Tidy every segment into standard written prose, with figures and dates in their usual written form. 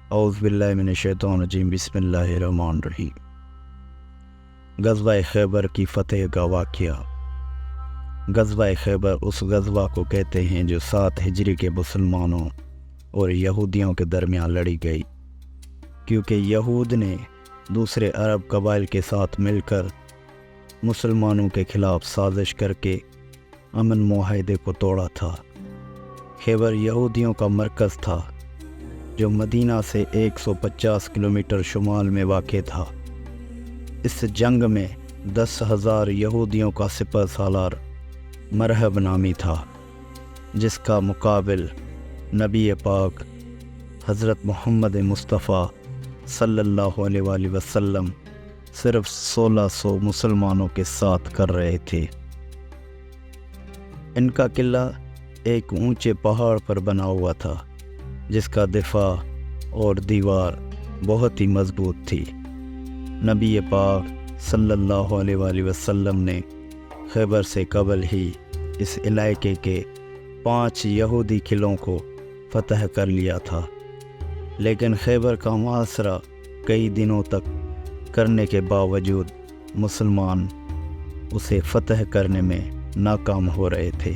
اعوذ باللہ من الشیطان الرجیم، بسم اللہ الرحمن الرحیم۔ غزوہ خیبر کی فتح کا واقعہ۔ غزوہ خیبر اس غزوہ کو کہتے ہیں جو 7 ہجری کے مسلمانوں اور یہودیوں کے درمیان لڑی گئی، کیونکہ یہود نے دوسرے عرب قبائل کے ساتھ مل کر مسلمانوں کے خلاف سازش کر کے امن معاہدے کو توڑا تھا۔ خیبر یہودیوں کا مرکز تھا جو مدینہ سے 150 کلومیٹر شمال میں واقع تھا۔ اس جنگ میں 10,000 یہودیوں کا سپہ سالار مرہب نامی تھا، جس کا مقابل نبی پاک حضرت محمد مصطفیٰ صلی اللہ علیہ وآلہ وسلم صرف 1600 مسلمانوں کے ساتھ کر رہے تھے۔ ان کا قلعہ ایک اونچے پہاڑ پر بنا ہوا تھا، جس کا دفاع اور دیوار بہت ہی مضبوط تھی۔ نبی پاک صلی اللہ علیہ وآلہ وسلم نے خیبر سے قبل ہی اس علاقے کے 5 یہودی قلعوں کو فتح کر لیا تھا، لیکن خیبر کا محاصرہ کئی دنوں تک کرنے کے باوجود مسلمان اسے فتح کرنے میں ناکام ہو رہے تھے،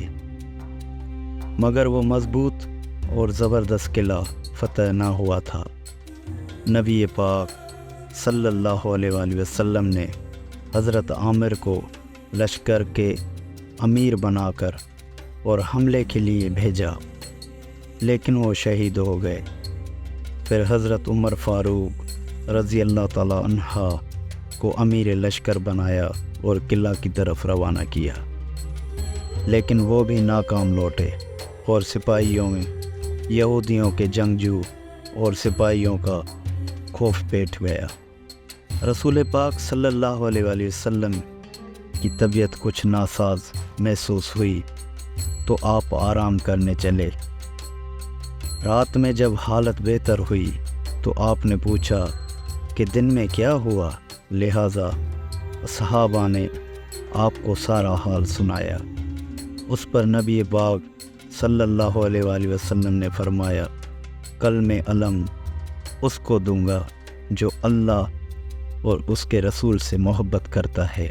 مگر وہ مضبوط اور زبردست قلعہ فتح نہ ہوا تھا۔ نبی پاک صلی اللہ علیہ وآلہ وسلم نے حضرت عامر کو لشکر کے امیر بنا کر اور حملے کے لیے بھیجا، لیکن وہ شہید ہو گئے۔ پھر حضرت عمر فاروق رضی اللہ تعالی عنہ کو امیر لشکر بنایا اور قلعہ کی طرف روانہ کیا، لیکن وہ بھی ناکام لوٹے اور سپاہیوں میں یہودیوں کے جنگجو اور سپاہیوں کا خوف پیٹ گیا۔ رسول پاک صلی اللہ علیہ وآلہ وسلم کی طبیعت کچھ ناساز محسوس ہوئی تو آپ آرام کرنے چلے۔ رات میں جب حالت بہتر ہوئی تو آپ نے پوچھا کہ دن میں کیا ہوا، لہٰذا صحابہ نے آپ کو سارا حال سنایا۔ اس پر نبی پاک صلی اللہ علیہ وآلہ وسلم نے فرمایا، کل میں علم اس کو دوں گا جو اللہ اور اس کے رسول سے محبت کرتا ہے،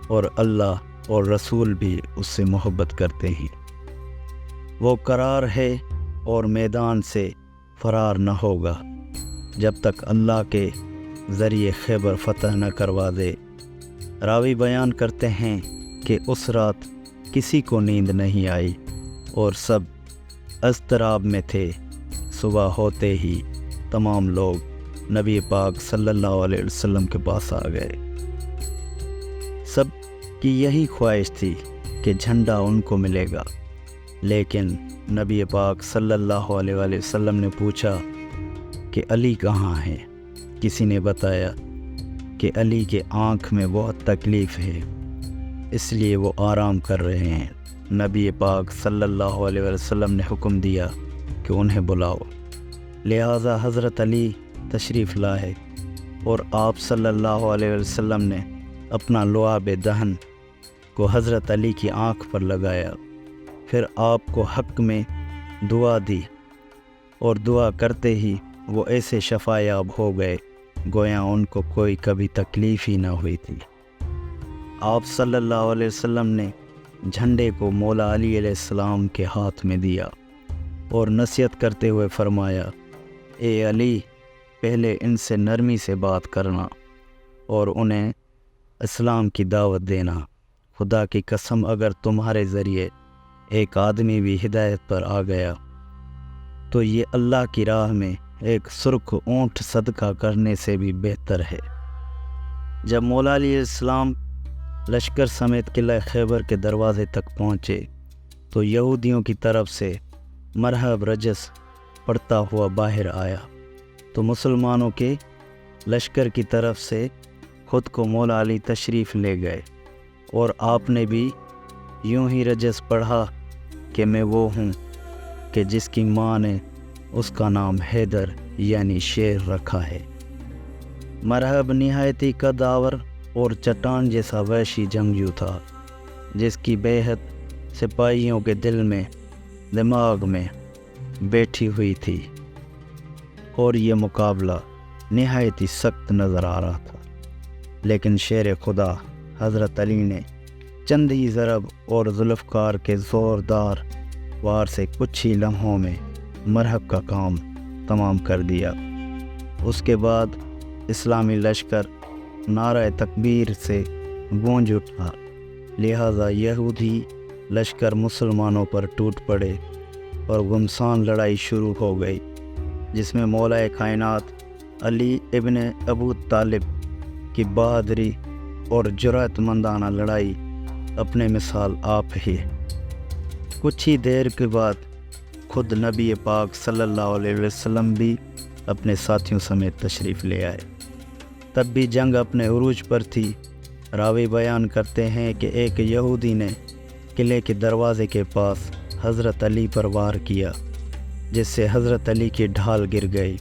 اور اللہ اور رسول بھی اس سے محبت کرتے ہیں۔ وہ قرار ہے اور میدان سے فرار نہ ہوگا جب تک اللہ کے ذریعے خیبر فتح نہ کروا دے۔ راوی بیان کرتے ہیں کہ اس رات کسی کو نیند نہیں آئی اور سب اضطراب میں تھے۔ صبح ہوتے ہی تمام لوگ نبی پاک صلی اللہ علیہ وسلم کے پاس آ گئے۔ سب کی یہی خواہش تھی کہ جھنڈا ان کو ملے گا، لیکن نبی پاک صلی اللہ علیہ وآلہ وسلم نے پوچھا کہ علی کہاں ہے؟ کسی نے بتایا کہ علی کے آنکھ میں بہت تکلیف ہے، اس لیے وہ آرام کر رہے ہیں۔ نبی پاک صلی اللہ علیہ وسلم نے حکم دیا کہ انہیں بلاؤ، لہٰذا حضرت علی تشریف لائے اور آپ صلی اللہ علیہ وسلم نے اپنا لعاب دہن کو حضرت علی کی آنکھ پر لگایا۔ پھر آپ کو حق میں دعا دی اور دعا کرتے ہی وہ ایسے شفا یاب ہو گئے گویا ان کو کوئی کبھی تکلیف ہی نہ ہوئی تھی۔ آپ صلی اللہ علیہ وسلم نے جھنڈے کو مولا علی علیہ السلام کے ہاتھ میں دیا اور نصیحت کرتے ہوئے فرمایا، اے علی، پہلے ان سے نرمی سے بات کرنا اور انہیں اسلام کی دعوت دینا۔ خدا کی قسم، اگر تمہارے ذریعے ایک آدمی بھی ہدایت پر آ گیا تو یہ اللہ کی راہ میں ایک سرخ اونٹ صدقہ کرنے سے بھی بہتر ہے۔ جب مولا علی علیہ السلام لشکر سمیت قلعہ خیبر کے دروازے تک پہنچے تو یہودیوں کی طرف سے مرہب رجس پڑتا ہوا باہر آیا، تو مسلمانوں کے لشکر کی طرف سے خود کو مولا علی تشریف لے گئے، اور آپ نے بھی یوں ہی رجس پڑھا کہ میں وہ ہوں کہ جس کی ماں نے اس کا نام حیدر یعنی شیر رکھا ہے۔ مرہب نہایتی قدآور اور چٹان جیسا وحشی جنگجو تھا، جس کی بیعت سپاہیوں کے دل میں دماغ میں بیٹھی ہوئی تھی۔ اور یہ مقابلہ نہایت ہی سخت نظر آ رہا تھا، لیکن شیر خدا حضرت علی نے چند ہی ضرب اور ذوالفقار کے زوردار وار سے کچھ ہی لمحوں میں مرحب کا کام تمام کر دیا۔ اس کے بعد اسلامی لشکر نعرہ تکبیر سے گونج اٹھا، لہٰذا یہودی لشکر مسلمانوں پر ٹوٹ پڑے اور گمسان لڑائی شروع ہو گئی، جس میں مولا کائنات علی ابن ابو طالب کی بہادری اور جرأت مندانہ لڑائی اپنے مثال آپ ہی۔ کچھ ہی دیر کے بعد خود نبی پاک صلی اللہ علیہ وسلم بھی اپنے ساتھیوں سمیت تشریف لے آئے۔ تب بھی جنگ اپنے عروج پر تھی۔ راوی بیان کرتے ہیں کہ ایک یہودی نے قلعے کے دروازے کے پاس حضرت علی پر وار کیا، جس سے حضرت علی کی ڈھال گر گئی،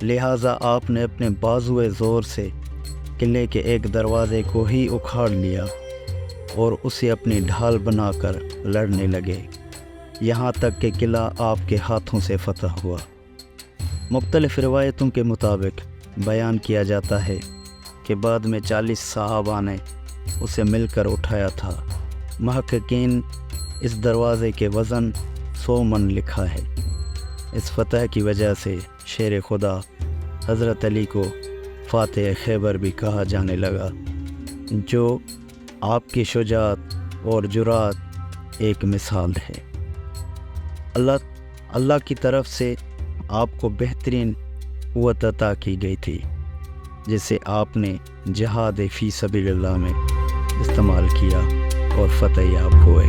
لہٰذا آپ نے اپنے بازوئے زور سے قلعے کے ایک دروازے کو ہی اکھاڑ لیا اور اسے اپنی ڈھال بنا کر لڑنے لگے، یہاں تک کہ قلعہ آپ کے ہاتھوں سے فتح ہوا۔ مختلف روایتوں کے مطابق بیان کیا جاتا ہے کہ بعد میں 40 صحابہ نے اسے مل کر اٹھایا تھا۔ محققین اس دروازے کے وزن 100 من لکھا ہے۔ اس فتح کی وجہ سے شیر خدا حضرت علی کو فاتح خیبر بھی کہا جانے لگا، جو آپ کی شجاعت اور جرأت ایک مثال ہے۔ اللہ کی طرف سے آپ کو بہترین قوت عطا کی گئی تھی، جسے آپ نے جہاد فی سبیل اللہ میں استعمال کیا اور فتح یاب ہوئے۔